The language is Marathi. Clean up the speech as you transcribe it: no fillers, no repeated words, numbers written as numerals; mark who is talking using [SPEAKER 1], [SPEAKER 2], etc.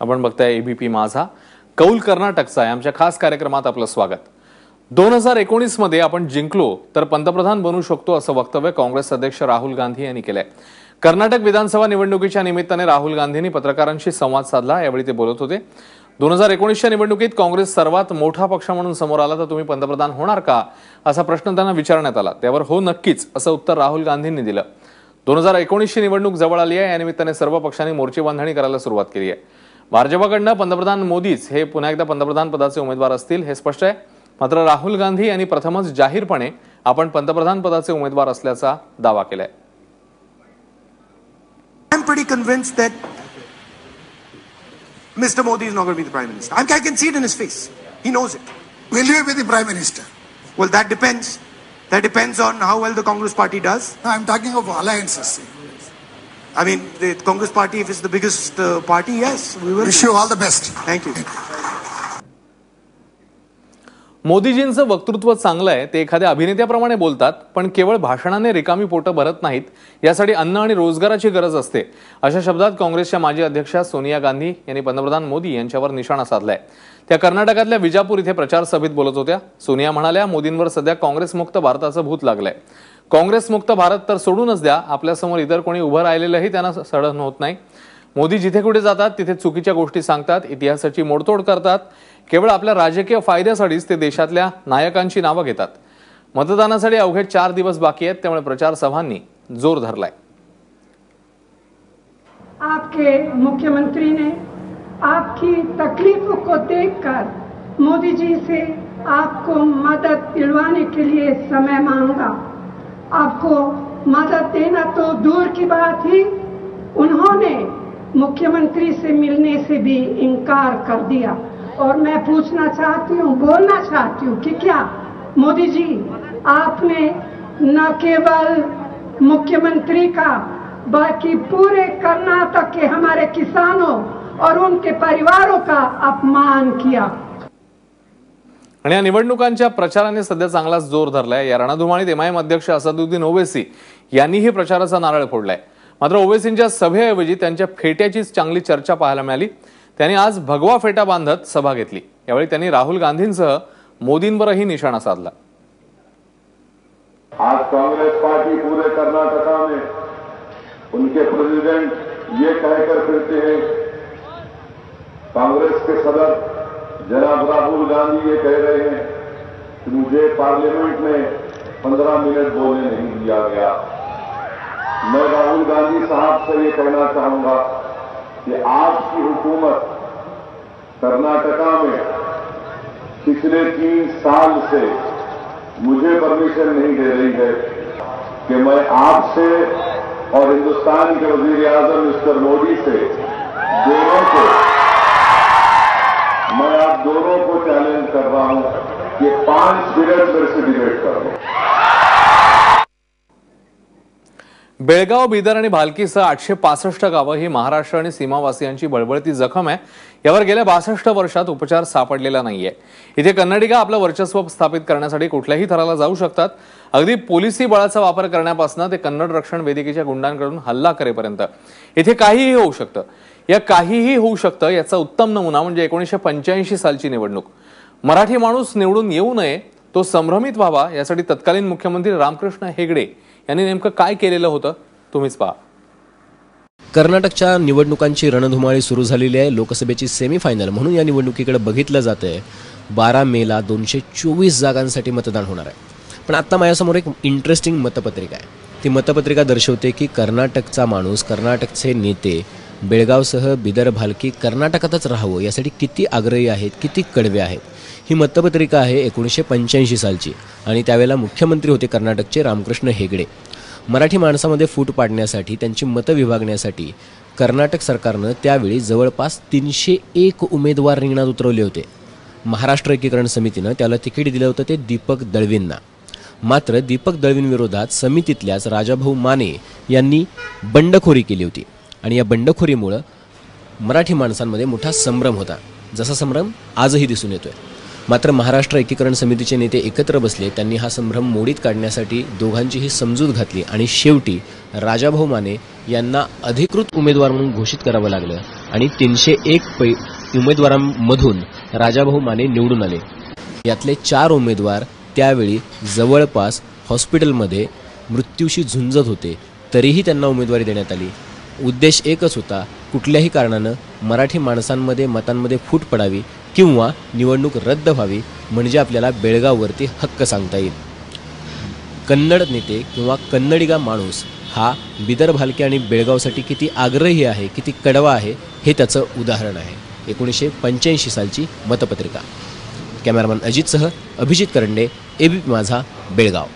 [SPEAKER 1] आपण बघताय एबीपी माझा कौल कर्नाटकचा आमच्या खास कार्यक्रमात आपलं स्वागत। 2019 मध्ये आपण जिंकलो तर पंतप्रधान बनू शकतो असं वक्तव्य काँग्रेस अध्यक्ष राहुल गांधी यांनी केलंय। कर्नाटक विधानसभा निवडणुकीच्या निमित्ताने राहुल गांधींनी पत्रकारांशी संवाद साधला, यावेळी ते बोलत होते। 2019च्या निवडणुकीत काँग्रेस सर्वात मोठा पक्ष म्हणून समोर आला तर तुम्ही पंतप्रधान होणार का असा प्रश्न त्यांना विचारण्यात आला, त्यावर हो नक्कीच असं उत्तर राहुल गांधींनी दिलं। 2019ची निवडणूक जवळ आली आहे, या निमित्ताने सर्व पक्षांनी मोर्चेबांधणी करायला सुरुवात केली आहे। भाजपकडनं पंतप्रधान मोदीच हे पुन्हा एकदा पंतप्रधान पदाचे उमेदवार असतील हे स्पष्ट आहे, मात्र राहुल गांधी यांनी प्रथमच जाहीरपणे आपण पंतप्रधान पदाचे उमेदवार असल्याचा दावा केलाय।
[SPEAKER 2] I'm pretty convinced that Mr. Modi is not going to be the Prime Minister. I can see it in his face. He knows it.
[SPEAKER 3] Will you be the Prime Minister?
[SPEAKER 2] Well, that depends. That depends on how well the Congress Party does.
[SPEAKER 3] No, I'm talking of alliances.
[SPEAKER 2] I mean, the Congress Party, if it's the biggest party, yes, we will.
[SPEAKER 3] Wish you all the best.
[SPEAKER 2] Thank you.
[SPEAKER 1] मोदीजींचं वक्तृत्व चांगलं आहे, ते एखाद्या अभिनेत्याप्रमाणे बोलतात, पण केवळ भाषणाने रिकामी पोटं भरत नाहीत, यासाठी अन्न आणि रोजगाराची गरज असते, अशा शब्दात काँग्रेसच्या माजी अध्यक्षा सोनिया गांधी यांनी पंतप्रधान मोदी यांच्यावर निशाणा साधलाय। त्या कर्नाटकातल्या विजापूर इथे प्रचार सभेत बोलत होत्या। सोनिया म्हणाल्या, मोदींवर सध्या काँग्रेस मुक्त भारताचं भूत लागलंय। काँग्रेस मुक्त भारत तर सोडूनच द्या, आपल्यासमोर इतर कोणी उभं राहिलेलंही त्यांना सहन होत नाही। मोदी जिथे कुठे जातात तिथे चुकीच्या गोष्टी सांगतात, इतिहासाची मोडतोड करतात, केवळ आपल्या राजकीय फायद्यासाठीच ते देशातल्या नायकांची नावं घेतात। मतदानासाठी अवघे 4 दिवस बाकी आहेत, त्यामुळे प्रचार सभांनी जोर धरलाय।
[SPEAKER 4] आपके मुख्यमंत्री ने आपकी तकलीफों को देखकर मोदी जी से आपको मदद दिलवाने के लिए समय मांगा। आपको मदद देना तो दूर की बात ही, उन्होंने मुख्यमंत्री से मिलने से भी इनकार कर दिया। और मैं पूछना चाहती हूँ, बोलना चाहती हूँ कि क्या मोदी जी आपने न केवल मुख्यमंत्री का बल्कि पूरे कर्नाटक के हमारे किसानों और उनके परिवारों का अपमान किया।
[SPEAKER 1] आणि या निवडणुकांच्या प्रचाराने सध्या चांगलाच जोर धरलाय। या रणधुमाळीत एमआयएम अध्यक्ष असदुद्दीन ओवैसी यांनीही प्रचाराचा नारळ फोडलाय, मात्र ओवैसींच्या सभेऐवजी त्यांच्या फेट्याचीच चांगली चर्चा पाहायला मिळाली। त्यांनी आज भगवा फेटा बांधत सभा घेतली, यावेळी त्यांनी राहुल गांधींसह मोदींवरही निशाणा साधला।
[SPEAKER 5] आज कांग्रेस पार्टी पूरे कर्नाटका में उनके प्रेसिडेंट ये कहकर फिरते हैं, कांग्रेस के सदर जनाब राहुल गांधी ये कह रहे हैं कि मुझे पार्लियामेंट में 15 मिनट बोलने नहीं दिया गया। मैं राहुल गांधी साहब से ये कहना चाहूंगा कि आपकी हुकूमत कर्नाटका में पिछले 3 साल से मुझे परमिशन नहीं दे रही है कि मैं आपसे और हिंदुस्तान के वजीर आजम मिस्टर मोदी से मैं आप दोनों को चैलेंज कर रहा हूं कि 5 मिनट मेरे से डिबेट कर लो।
[SPEAKER 1] बेळगाव, बिदर आणि भालकीसह 865 गावं ही महाराष्ट्र आणि सीमावासियांची बळबळती जखम आहे, यावर गेल्या 62 वर्षात उपचार सापडलेला नाहीये। इथे कन्नडिगा आपलं वर्चस्व स्थापित करण्यासाठी कुठल्याही थराला जाऊ शकतात, अगदी पोलिसी बळाचा वापर करण्यापासून ते कन्नड रक्षण वेदिकेच्या गुंडांकडून हल्ला करेपर्यंत इथे काहीही होऊ शकतं। या काहीही होऊ शकतं याचा उत्तम नमुना म्हणजे 1985 सालची निवडणूक। मराठी माणूस निवडून येऊ नये, तो संभ्रमित व्हावा, यासाठी तत्कालीन मुख्यमंत्री रामकृष्ण हेगडे यांनी नेमकं काय केलेलं होतं तुम्हीच पहा।
[SPEAKER 6] कर्नाटकच्या निवडणुकांची रणधुमाळी सुरू झालेली आहे। लोकसभेची सेमीफायनल म्हणून या निवडणुकीकडे बघितलं जातंय। 12 मेला 224 जागांसाठी मतदान होणार आहे। पण आता माझ्यासमोर एक इंटरेस्टिंग मतपत्रिका आहे। ती मतपत्रिका दर्शवते की कर्नाटकचा माणूस, कर्नाटकचे नेते बेळगावसह बिदर, भालकी कर्नाटकातच राहावं यासाठी किती आग्रही आहेत, किती कडवे आहेत। ही मतपत्रिका आहे 1985 सालची आणि त्यावेळेला मुख्यमंत्री होते कर्नाटकचे रामकृष्ण हेगडे। मराठी माणसामध्ये फूट पाडण्यासाठी, त्यांची मतं विभागण्यासाठी कर्नाटक सरकारनं त्यावेळी जवळपास 301 उमेदवार रिंगणात उतरवले होते। महाराष्ट्र एकीकरण समितीनं त्याला तिकीट दिलं होतं ते दीपक दळवींना। मात्र दीपक दळवींविरोधात समितीतल्याच राजाभाऊ माने यांनी बंडखोरी केली होती आणि या बंडखोरीमुळे मराठी माणसांमध्ये मोठा संभ्रम होता, जसा संभ्रम आजही दिसून येतोय। मात्र महाराष्ट्र एकीकरण समितीचे नेते एकत्र बसले, त्यांनी हा संभ्रम मोडीत काढण्यासाठी दोघांचीही समजूत घातली आणि शेवटी राजाभाऊ माने यांना अधिकृत उमेदवार म्हणून घोषित करावं लागलं आणि 301 उमेदवारांमधून राजाभाऊ माने निवडून आले. यातले 4 उमेदवार त्यावेळी जवळपास हॉस्पिटलमध्ये मृत्यूशी झुंजत होते, तरीही त्यांना उमेदवारी देण्यात आली. उद्देश एकच होता, कुठल्याही कारणानं मराठी माणसांमध्ये मतांमध्ये फूट पडावी किंवा निवडणूक रद्द व्हावी, म्हणजे आपल्याला बेळगाववरती हक्क सांगता येईल. कन्नड नेते किंवा कन्नडिगा माणूस हा बिदर भालके आणि बेळगावसाठी किती आग्रही आहे, किती कडवा आहे, हे त्याचं उदाहरण आहे. 1985 सालची मतपत्रिका. कॅमेरामॅन अजितसह अभिजित करंडे, एबीपी माझा, बेळगाव.